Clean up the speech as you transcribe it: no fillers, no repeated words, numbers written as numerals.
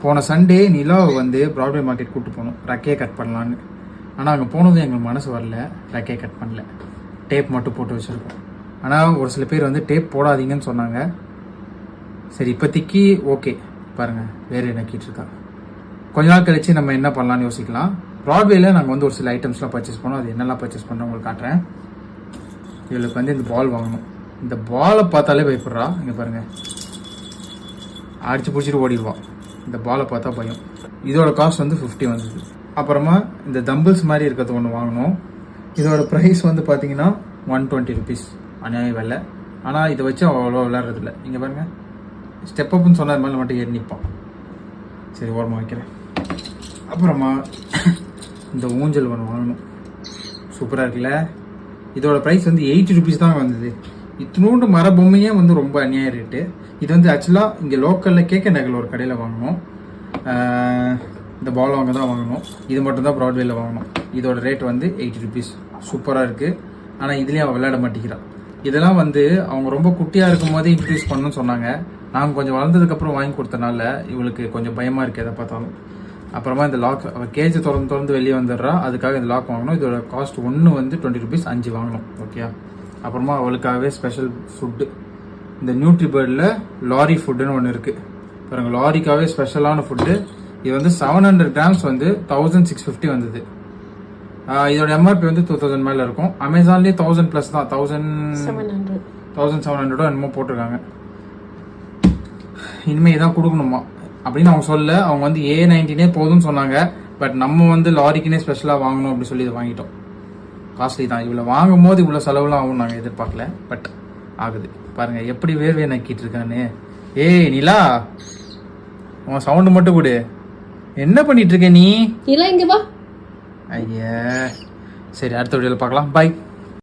போன சண்டே நிலாவை வந்து ப்ராட்வே மார்க்கெட் கூப்பிட்டு போனோம் ரெக்கையை கட் பண்ணலான்னு. ஆனால் அங்கே போனதும் எங்களுக்கு மனசு வரல, ரெக்கையை கட் பண்ணல, டேப் மட்டும் போட்டு வச்சுருக்கோம். ஆனால் ஒரு சில பேர் வந்து டேப் போடாதீங்கன்னு சொன்னாங்க. சரி இப்போதைக்கு ஓகே பாருங்கள் வேறு நக்கிட்டு இருக்கா. கொஞ்ச நாள் கழிச்சு நம்ம என்ன பண்ணலான்னு யோசிக்கலாம். ப்ராட்வேல நாங்கள் வந்து ஒரு சில ஐட்டம்ஸ்லாம் பர்ச்சேஸ் பண்ணோம். அது என்னெல்லாம் பர்ச்சேஸ் பண்ணோம் உங்களுக்கு காட்டுறேன். இவளுக்கு வந்து இந்த பால் வாங்கணும். இந்த பாலை பார்த்தாலே பயப்படுறா. இங்கே பாருங்கள், அடிச்சு பிடிச்சிட்டு ஓடிடுவான். இந்த பாலை பார்த்தா பயம். இதோட காஸ்ட் வந்து 50 வந்தது. அப்புறமா இந்த தம்பிள்ஸ் மாதிரி இருக்கிறது ஒன்று வாங்கினோம். இதோட ப்ரைஸ் வந்து பார்த்தீங்கன்னா 120 ருபீஸ். அநியாய விலை. ஆனால் இதை வச்சு அவ்வளோ விளையாடுறதில்ல. இங்கே பாருங்கள், ஸ்டெப் அப்னு சொன்ன மேலே மட்டும் ஏறி நிற்பான். சரி ஓரமாக வைக்கிறேன். அப்புறமா இந்த ஊஞ்சல் ஒன்று வாங்கணும். சூப்பராக இருக்குல்ல. இதோட ப்ரைஸ் வந்து 80 ருபீஸ் தான் வந்தது. இத்தினோண்டு மர பொம்மையே வந்து ரொம்ப அநியாய ரேட்டு. இது வந்து ஆக்சுவலாக இங்கே லோக்கலில் கேக்க நகரில் ஒரு கடையில் வாங்கணும். இந்த பால் வாங்க தான் வாங்கணும். இது மட்டும் தான் ப்ராட்வேல வாங்கணும். இதோட ரேட் வந்து 80 ருபீஸ். சூப்பராக இருக்குது. ஆனால் இதுலேயும் அவள் விளையாட மாட்டேங்கிறான். இதெல்லாம் வந்து அவங்க ரொம்ப குட்டியாக இருக்கும் போதே இன்ட்ரடியூஸ் பண்ணணும்னு சொன்னாங்க. நாங்கள் கொஞ்சம் வளர்ந்ததுக்கப்புறம் வாங்கி கொடுத்தனால இவளுக்கு கொஞ்சம் பயமாக இருக்குது எதை பார்த்தாலும். அப்புறமா இந்த லாக் அவள் கேஜ் திறந்து வெளியே வந்துடுறா. அதுக்காக இந்த லாக் வாங்கணும். இதோட காஸ்ட் ஒன்று வந்து 20 ருபீஸ், 5 வாங்கணும். ஓகே. அப்புறமா அவளுக்காகவே ஸ்பெஷல் ஃபுட்டு, இந்த நியூட்ரி பேர்டில் லாரி ஃபுட்டுன்னு ஒன்று இருக்குது பாருங்க. லாரிக்காகவே ஸ்பெஷலான ஃபுட்டு. இது வந்து 700 கிராம்ஸ் வந்து 1650 வந்தது. இதோட எம்ஆர்பி வந்து 2000 மேலே இருக்கும். அமேசான்லேயே 1000 ப்ளஸ் தான், 1700 என்னமோ போட்டிருக்காங்க. இனிமேல் இதான் கொடுக்கணுமா அப்படின்னு அவங்க சொல்ல. அவங்க வந்து A19 போதும்னு சொன்னாங்க. பட் நம்ம வந்து லாரிக்குனே ஸ்பெஷலாக வாங்கணும் அப்படின்னு சொல்லி இதை வாங்கிட்டோம். காஸ்ட்லி தான். இவ்வளோ வாங்கும் போது இவ்வளோ செலவுலாம் ஆகும் நாங்கள் எதிர்பார்க்கல. பட் ஆகுது பாருங்க எப்படி வேர்வே நக்கிட்டு இருக்கான்னு. ஏய் நிலா, உன் சவுண்டு மட்டும் கொடு. என்ன பண்ணிட்டு இருக்க நீ? நிலா இங்க வா. ஐயா சரி, அடுத்த வீடியோவில் பார்க்கலாம். பாய்.